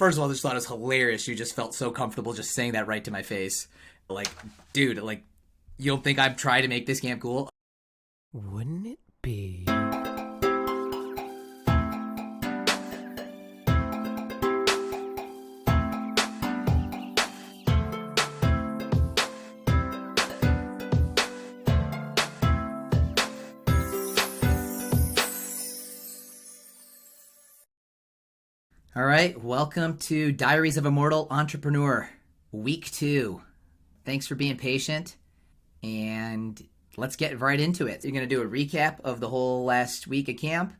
First of all, I just thought it was hilarious. You just felt so comfortable just saying that right to my face. Like, dude, like, you don't think I'm trying to make this camp cool? Wouldn't it be? All right, welcome to Diaries of a Mortal Entrepreneur, week 2. Thanks for being patient, and let's get right into it. You're going to do a recap of the whole last week of camp,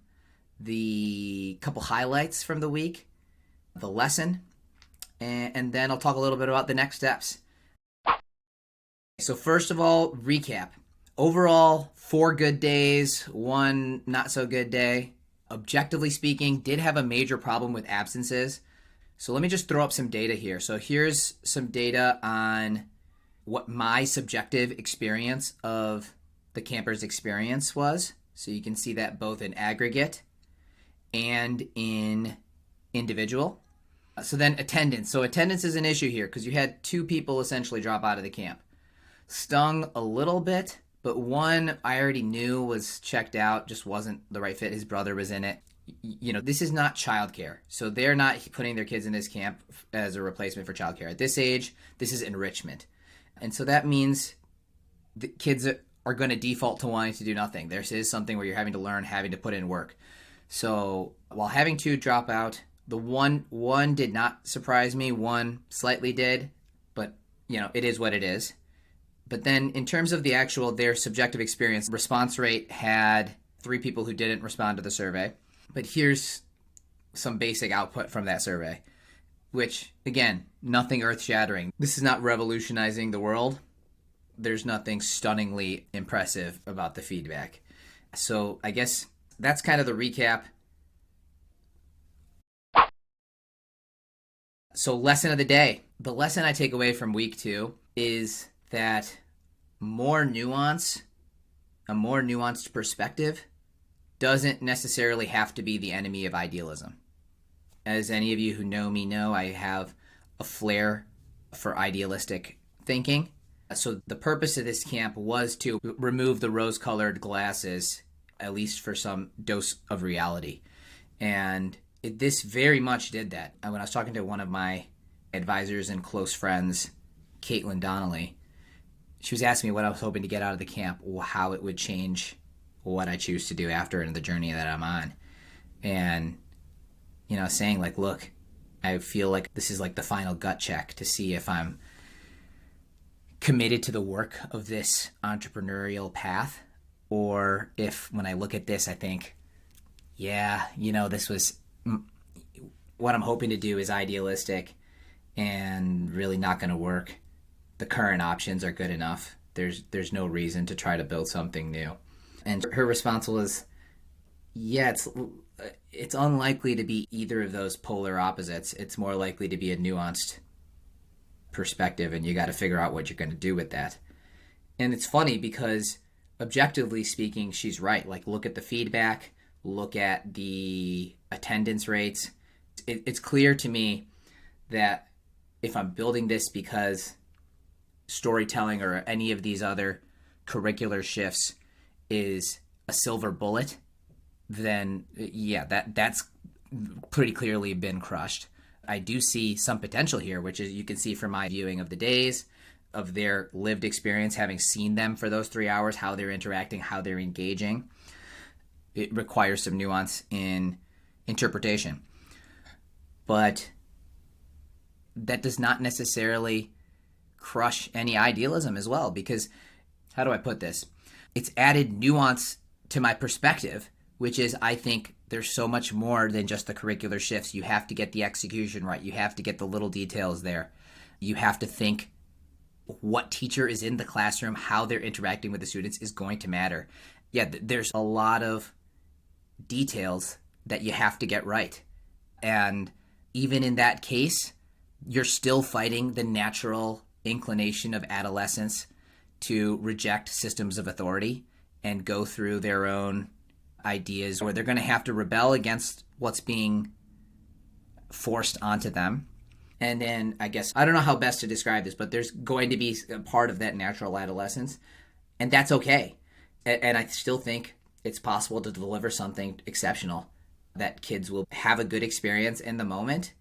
the couple highlights from the week, the lesson, and then I'll talk a little bit about the next steps. So first of all, recap. Overall, 4 good days, 1 not so good day. Objectively speaking, did have a major problem with absences. So let me just throw up some data here. So here's some data on what my subjective experience of the camper's experience was. So you can see that both in aggregate and in individual. So then attendance. So attendance is an issue here because you had 2 people essentially drop out of the camp. Stung a little bit, but one I already knew was checked out, just wasn't the right fit. His brother was in it. You know, this is not childcare. So they're not putting their kids in this camp as a replacement for childcare. At this age, this is enrichment. And so that means the kids are going to default to wanting to do nothing. There is something where you're having to learn, having to put in work. So while having 2 drop out, the one did not surprise me. 1 slightly did, but, you know, it is what it is. But then in terms of the actual, their subjective experience, response rate had 3 people who didn't respond to the survey. But here's some basic output from that survey, which, again, nothing earth-shattering. This is not revolutionizing the world. There's nothing stunningly impressive about the feedback. So I guess that's kind of the recap. So lesson of the day. The lesson I take away from week 2 is that a more nuanced perspective doesn't necessarily have to be the enemy of idealism. As any of you who know me know, I have a flair for idealistic thinking. So the purpose of this camp was to remove the rose-colored glasses, at least for some dose of reality. And this very much did that. When I was talking to one of my advisors and close friends, Caitlin Donnelly, she was asking me what I was hoping to get out of the camp, how it would change what I choose to do after and the journey that I'm on. And, you know, saying like, look, I feel like this is like the final gut check to see if I'm committed to the work of this entrepreneurial path, or if when I look at this, I think, yeah, you know, this was what I'm hoping to do is idealistic and really not going to work. The current options are good enough. There's no reason to try to build something new. And her response was, yeah, it's unlikely to be either of those polar opposites. It's more likely to be a nuanced perspective, and you got to figure out what you're going to do with that. And it's funny because objectively speaking, she's right. Like, look at the feedback, look at the attendance rates. It's clear to me that if I'm building this because storytelling or any of these other curricular shifts is a silver bullet, then yeah, that's pretty clearly been crushed. I do see some potential here, which is you can see from my viewing of the days, of their lived experience, having seen them for those 3 hours, how they're interacting, how they're engaging. It requires some nuance in interpretation. But that does not necessarily crush any idealism as well, because how do I put this? It's added nuance to my perspective, which is I think there's so much more than just the curricular shifts. You have to get the execution right. You have to get the little details there. You have to think what teacher is in the classroom, how they're interacting with the students is going to matter. Yeah, there's a lot of details that you have to get right. And even in that case, you're still fighting the natural inclination of adolescents to reject systems of authority and go through their own ideas where they're going to have to rebel against what's being forced onto them. And then I guess, I don't know how best to describe this, but there's going to be a part of that natural adolescence, and that's okay. And I still think it's possible to deliver something exceptional that kids will have a good experience in the moment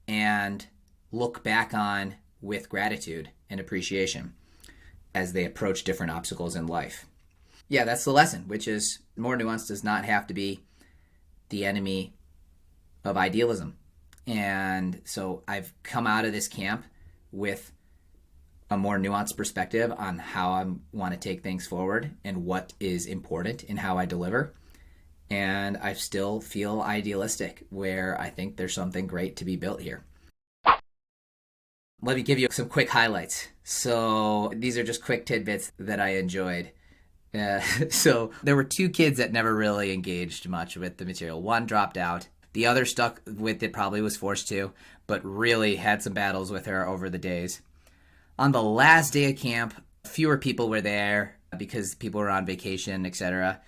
and look back on with gratitude and appreciation as they approach different obstacles in life. Yeah, that's the lesson, which is more nuance does not have to be the enemy of idealism. And so I've come out of this camp with a more nuanced perspective on how I want to take things forward and what is important in how I deliver. And I still feel idealistic, where I think there's something great to be built here. Let me give you some quick highlights. So these are just quick tidbits that I enjoyed. So there were 2 kids that never really engaged much with the material. One dropped out. The other stuck with it, probably was forced to, but really had some battles with her over the days. On the last day of camp, fewer people were there because people were on vacation, etc.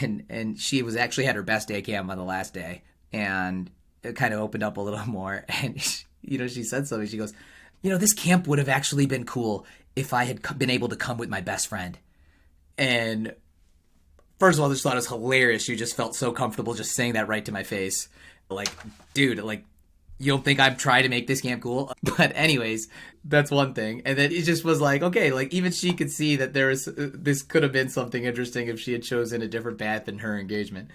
And she was actually had her best day of camp on the last day, and it kind of opened up a little more. And she said something. She goes, this camp would have actually been cool if I had been able to come with my best friend. And first of all, I just thought it was hilarious. She just felt so comfortable just saying that right to my face. Like, dude, you don't think I'm trying to make this camp cool? But anyways, that's one thing. And then it just was like, okay, even she could see that this could have been something interesting if she had chosen a different path in her engagement.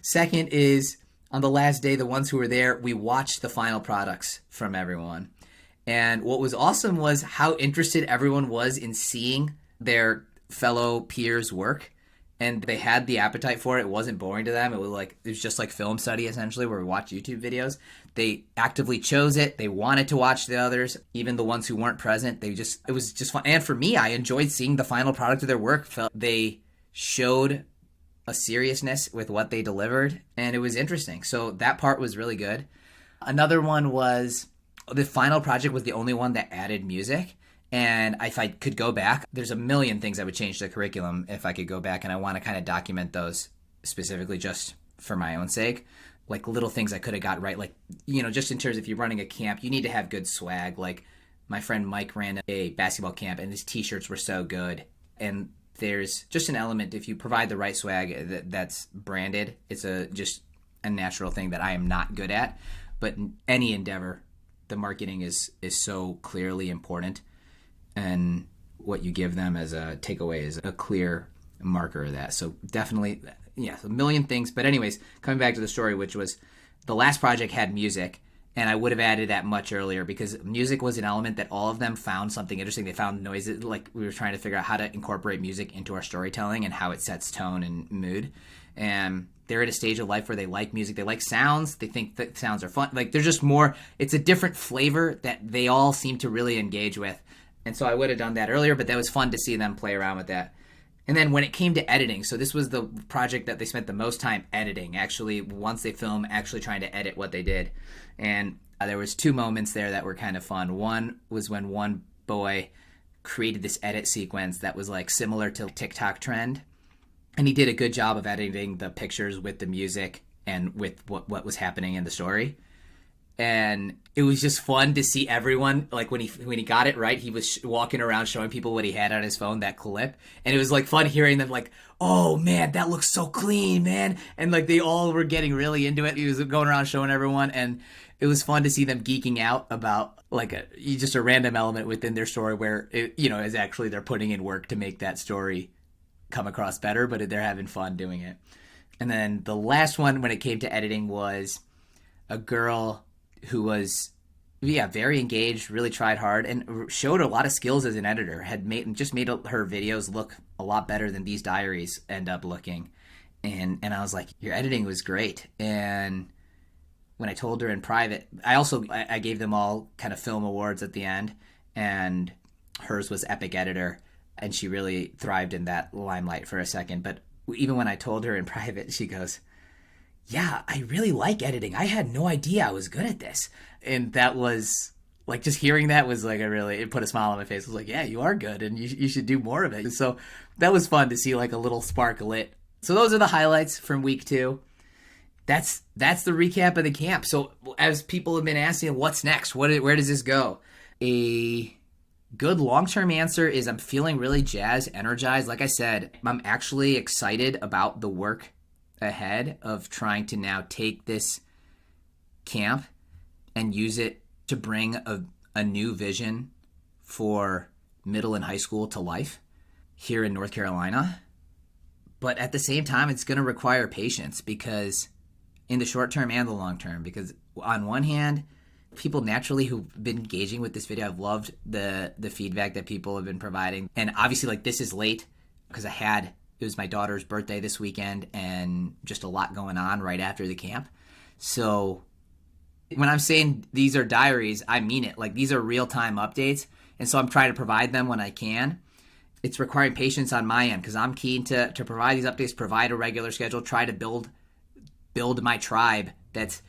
Second is, on the last day, the ones who were there, we watched the final products from everyone. And what was awesome was how interested everyone was in seeing their fellow peers' work. And they had the appetite for it. It wasn't boring to them. It was just like film study, essentially, where we watch YouTube videos. They actively chose it. They wanted to watch the others, even the ones who weren't present. It was just fun. And for me, I enjoyed seeing the final product of their work. They showed a seriousness with what they delivered, and it was interesting. So that part was really good. Another one was the final project was the only one that added music. And if I could go back, there's a million things I would change to the curriculum if I could go back, and I want to kind of document those specifically just for my own sake. Like little things I could have got right. Just in terms of if you're running a camp, you need to have good swag. Like my friend Mike ran a basketball camp, and his t-shirts were so good. And there's just an element, if you provide the right swag that's branded, it's just a natural thing that I am not good at. But in any endeavor, the marketing is so clearly important. And what you give them as a takeaway is a clear marker of that. So definitely, a million things. But anyways, coming back to the story, which was the last project had music, and I would have added that much earlier because music was an element that all of them found something interesting. They found noises, we were trying to figure out how to incorporate music into our storytelling and how it sets tone and mood. And they're at a stage of life where they like music, they like sounds, they think that sounds are fun. There's just more, it's a different flavor that they all seem to really engage with. And so I would have done that earlier, but that was fun to see them play around with that. And then when it came to editing, so this was the project that they spent the most time editing, actually, once they film, actually trying to edit what they did. And there was 2 moments there that were kind of fun. One was when one boy created this edit sequence that was similar to TikTok trend. And he did a good job of editing the pictures with the music and with what was happening in the story. And it was just fun to see everyone, when he got it right, he was walking around showing people what he had on his phone, that clip. And it was fun hearing them oh man, that looks so clean, man. And they all were getting really into it. He was going around showing everyone, and it was fun to see them geeking out about just a random element within their story where it, is actually they're putting in work to make that story come across better, but they're having fun doing it. And then the last one when it came to editing was a girl who was, very engaged, really tried hard, and showed a lot of skills as an editor, had made her videos look a lot better than these diaries end up looking. And I was like, your editing was great. And when I told her in private, I gave them all kind of film awards at the end, and hers was Epic Editor, and she really thrived in that limelight for a second. But even when I told her in private, she goes, yeah, I really like editing. I had no idea I was good at this. And that was just hearing that was it put a smile on my face. I was like, yeah, you are good, and you should do more of it. So that was fun to see a little spark lit. So those are the highlights from week 2. that's the recap of the camp. So as people have been asking, what's next? Where does this go? A good long-term answer is I'm feeling really jazzed, energized. Like I said, I'm actually excited about the work ahead of trying to now take this camp and use it to bring a new vision for middle and high school to life here in North Carolina. But at the same time, it's going to require patience because in the short term and the long term, because on one hand, people naturally who've been engaging with this video, I've loved the feedback that people have been providing. And obviously, like, this is late because it was my daughter's birthday this weekend and just a lot going on right after the camp. So when I'm saying these are diaries, I mean it. Like, these are real-time updates. And so I'm trying to provide them when I can. It's requiring patience on my end because I'm keen to provide these updates, provide a regular schedule, try to build my tribe that's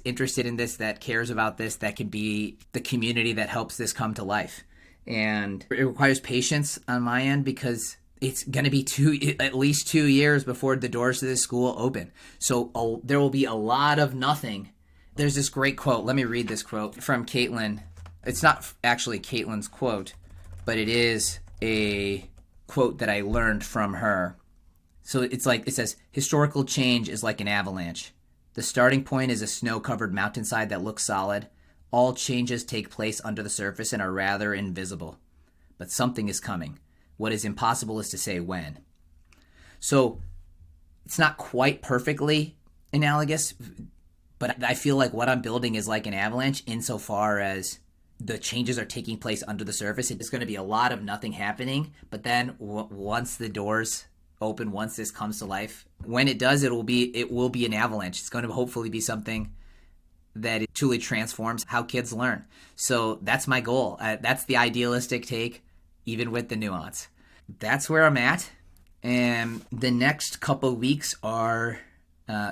interested in this, that cares about this, that can be the community that helps this come to life. And it requires patience on my end because it's going to be at least 2 years before the doors to this school open. So there will be a lot of nothing. There's this great quote. Let me read this quote from Caitlin. It's not actually Caitlin's quote, but it is a quote that I learned from her. So it says, historical change is like an avalanche. The starting point is a snow-covered mountainside that looks solid. All changes take place under the surface and are rather invisible. But something is coming. What is impossible is to say when. So it's not quite perfectly analogous, but I feel like what I'm building is like an avalanche insofar as the changes are taking place under the surface. It's going to be a lot of nothing happening, but then once the doors open, once this comes to life, when it does, it will be an avalanche. It's going to hopefully be something that it truly transforms how kids learn. So that's my goal. That's the idealistic take, even with the nuance. That's where I'm at. And the next couple weeks are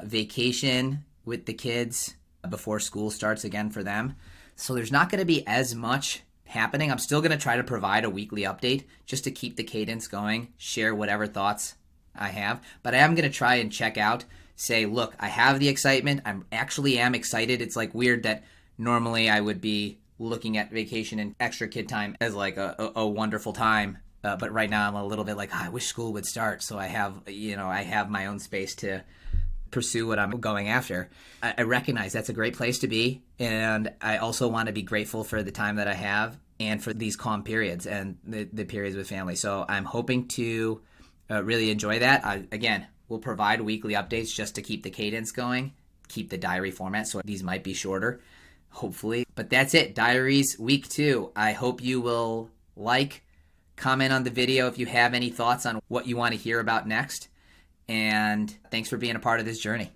vacation with the kids before school starts again for them. So there's not going to be as much happening. I'm still going to try to provide a weekly update just to keep the cadence going, share whatever thoughts I have. But I am going to try and check out, say, look, I have the excitement. I actually am excited. It's like weird that normally I would be looking at vacation and extra kid time as like a wonderful time. But right now I'm a little bit like, I wish school would start. So I have my own space to pursue what I'm going after. I recognize that's a great place to be. And I also want to be grateful for the time that I have and for these calm periods and the periods with family. So I'm hoping to really enjoy that. Again, we'll provide weekly updates just to keep the cadence going, keep the diary format. So these might be shorter, hopefully. But that's it. Diaries week 2. I hope you will comment on the video if you have any thoughts on what you want to hear about next. And thanks for being a part of this journey.